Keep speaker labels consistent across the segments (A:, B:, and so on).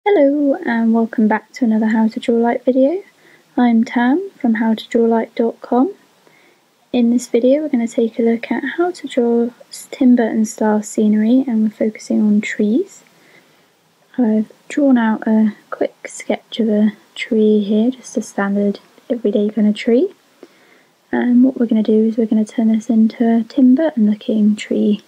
A: Hello and welcome back to another How to Draw Light video. I'm Tam from howtodrawlight.com. In this video we're going to take a look at how to draw Tim Burton style scenery, and we're focusing on trees. I've drawn out a quick sketch of a tree here, just a standard everyday kind of tree. And what we're going to do is we're going to turn this into a Tim Burton looking tree.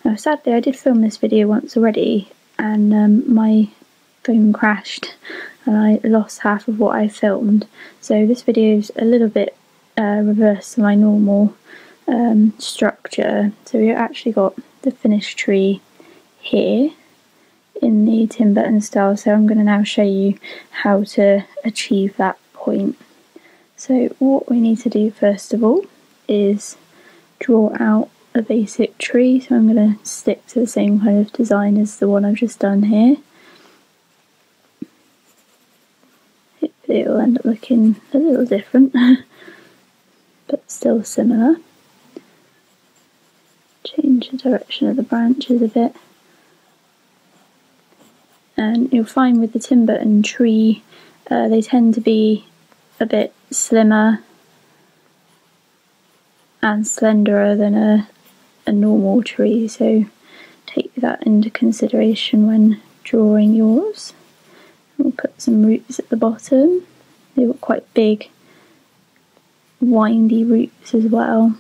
A: Now sadly I did film this video once already and my phone crashed and I lost half of what I filmed, so this video is a little bit reverse to my normal structure. So we've actually got the finished tree here in the Tim Burton style, so I'm going to now show you how to achieve that point. So what we need to do first of all is draw out a basic tree, so I'm going to stick to the same kind of design as the one I've just done here. It'll end up looking a little different, but still similar. Change the direction of the branches a bit. And you'll find with the Tim Burton tree, they tend to be a bit slimmer and slenderer than a normal tree, so take that into consideration when drawing yours. We'll put some roots at the bottom. They've got quite big, windy roots as well.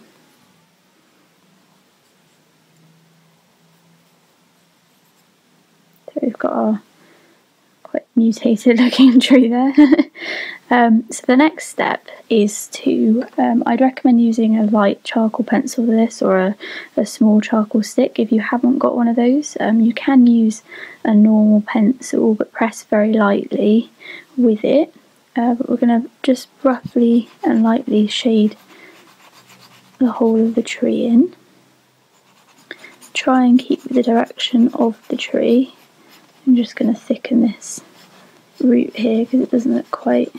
A: So we've got our quite mutated looking tree there. So the next step is to, I'd recommend using a light charcoal pencil for this, or a small charcoal stick. If you haven't got one of those, you can use a normal pencil, but press very lightly with it. But we're going to just roughly and lightly shade the whole of the tree in. Try and keep the direction of the tree. I'm just going to thicken this root here because it doesn't look quite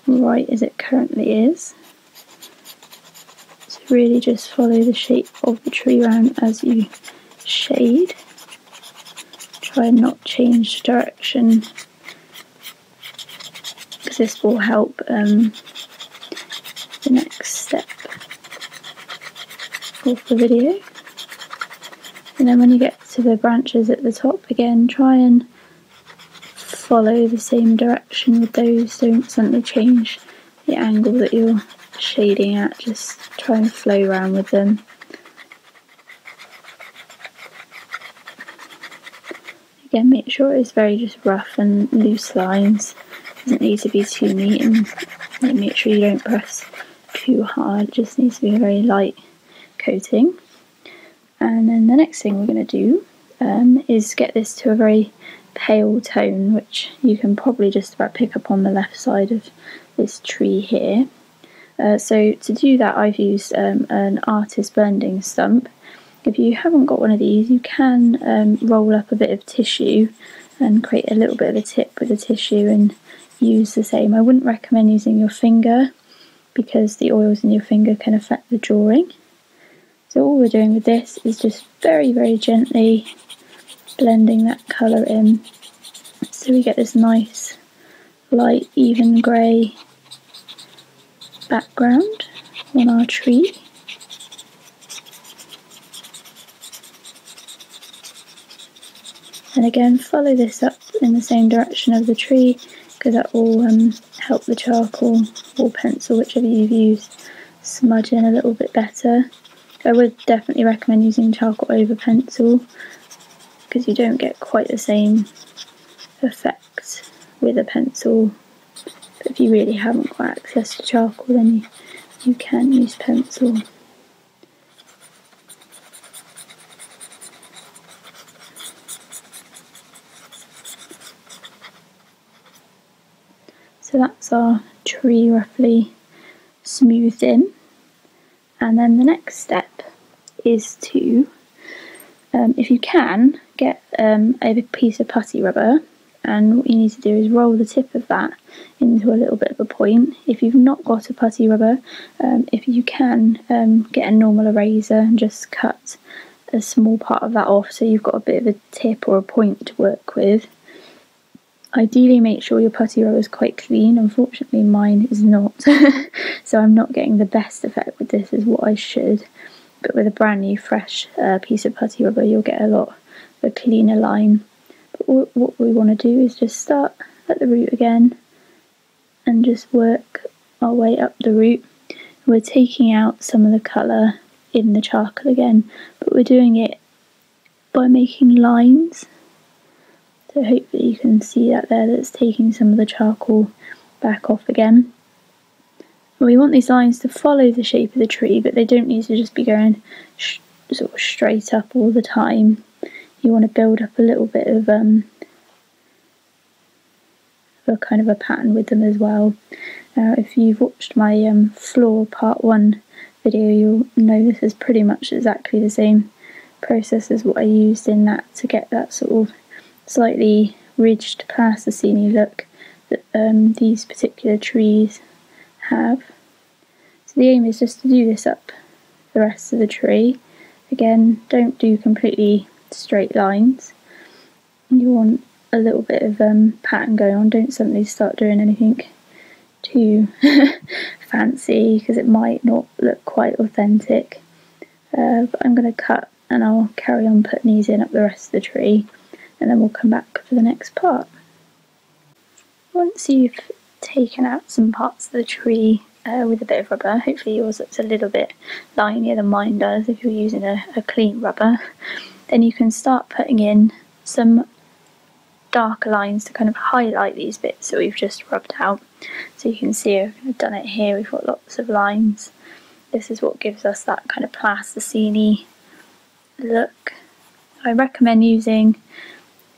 A: right as it currently is. So really just follow the shape of the tree round as you shade. Try and not change the direction, because this will help the next step of the video. And then when you get to the branches at the top, again try and follow the same direction with those. Don't suddenly change the angle that you're shading at, just try and flow around with them. Again, make sure it's very just rough and loose lines. Doesn't need to be too neat, and make sure you don't press too hard. It just needs to be a very light coating. And then the next thing we're going to do is get this to a very pale tone, which you can probably just about pick up on the left side of this tree here. So to do that I've used an artist blending stump. If you haven't got one of these, you can roll up a bit of tissue and create a little bit of a tip with the tissue and use the same. I wouldn't recommend using your finger because the oils in your finger can affect the drawing. So all we're doing with this is just very, very gently blending that colour in, so we get this nice light even grey background on our tree. And again, follow this up in the same direction of the tree, because that will help the charcoal or pencil, whichever you've used, smudge in a little bit better. I would definitely recommend using charcoal over pencil, because you don't get quite the same effect with a pencil. But if you really haven't got access to charcoal, then you can use pencil. So that's our tree roughly smoothed in. And then the next step is to, if you can, get a big piece of putty rubber, and what you need to do is roll the tip of that into a little bit of a point. If you've not got a putty rubber, if you can, get a normal eraser and just cut a small part of that off so you've got a bit of a tip or a point to work with. Ideally make sure your putty rubber is quite clean. Unfortunately mine is not, so I'm not getting the best effect with this as what I should. But with a brand new fresh piece of putty rubber you'll get a lot of a cleaner line. But what we want to do is just start at the root again and just work our way up the root. We're taking out some of the colour in the charcoal again, but we're doing it by making lines. So hopefully you can see that there, that's taking some of the charcoal back off again. We want these lines to follow the shape of the tree, but they don't need to just be going sort of straight up all the time. You want to build up a little bit of a kind of a pattern with them as well. If you've watched my floor part 1 video, you'll know this is pretty much exactly the same process as what I used in that to get that sort of slightly ridged plasticine look that these particular trees have. So the aim is just to do this up the rest of the tree. Again, don't do completely straight lines. You want a little bit of pattern going on. Don't suddenly start doing anything too fancy because it might not look quite authentic. But I'm going to cut and I'll carry on putting these in up the rest of the tree, and then we'll come back for the next part. Once you've taken out some parts of the tree with a bit of rubber, hopefully yours looks a little bit linier than mine does if you're using a clean rubber, then you can start putting in some darker lines to kind of highlight these bits that we've just rubbed out. So you can see I've done it here, we've got lots of lines. This is what gives us that kind of plasticine-y look. I recommend using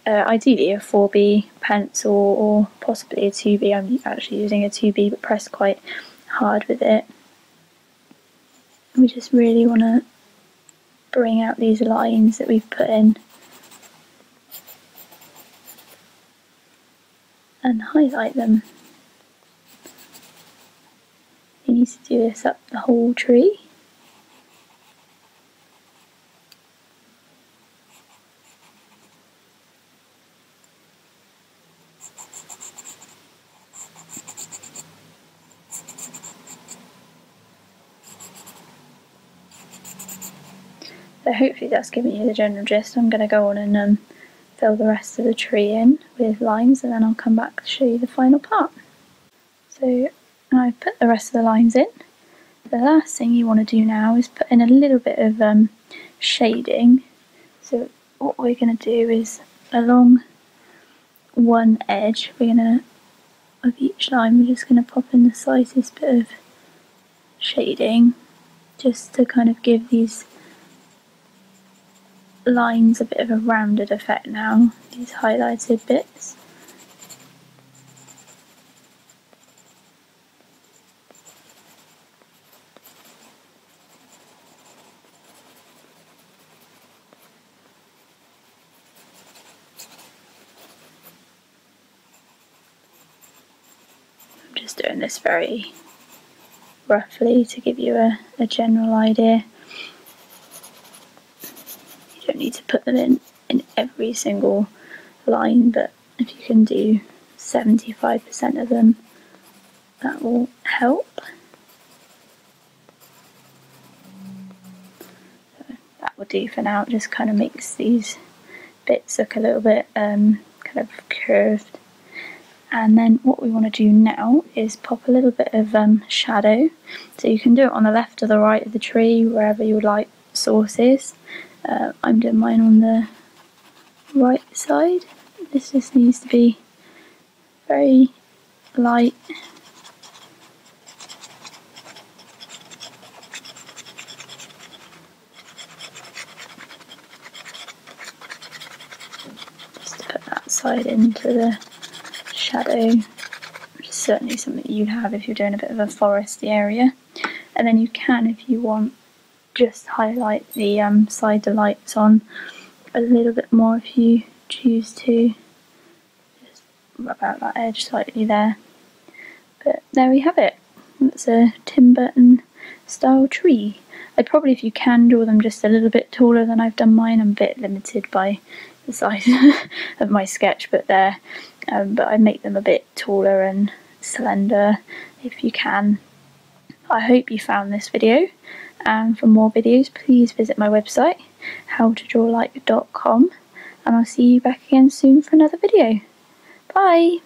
A: ideally a 4B pencil or possibly a 2B. I'm actually using a 2B but pressed quite hard with it. We just really want to bring out these lines that we've put in and highlight them. You need to do this up the whole tree. So hopefully that's given you the general gist. I'm going to go on and fill the rest of the tree in with lines, and then I'll come back to show you the final part. So I've put the rest of the lines in. The last thing you want to do now is put in a little bit of shading. So what we're going to do is along one edge, of each line, we're just going to pop in the slightest bit of shading just to kind of give these lines a bit of a rounded effect now, these highlighted bits. I'm just doing this very roughly to give you a general idea. You don't need to put them in every single line, but if you can do 75% of them, that will help. So that will do for now. It just kind of makes these bits look a little bit kind of curved. And then what we want to do now is pop a little bit of shadow. So you can do it on the left or the right of the tree, wherever your light source is. I'm doing mine on the right side. This just needs to be very light. Just put that side into the shadow, which is certainly something you'd have if you're doing a bit of a foresty area. And then you can, if you want, just highlight the side the light's on a little bit more if you choose to. Just rub out that edge slightly there. But there we have it. That's a Tim Burton style tree. I'd probably, if you can, draw them just a little bit taller than I've done mine. I'm a bit limited by the size of my sketch, but they're but I make them a bit taller and slender if you can. I hope you found this video, and for more videos please visit my website howtodrawlike.com, and I'll see you back again soon for another video. Bye!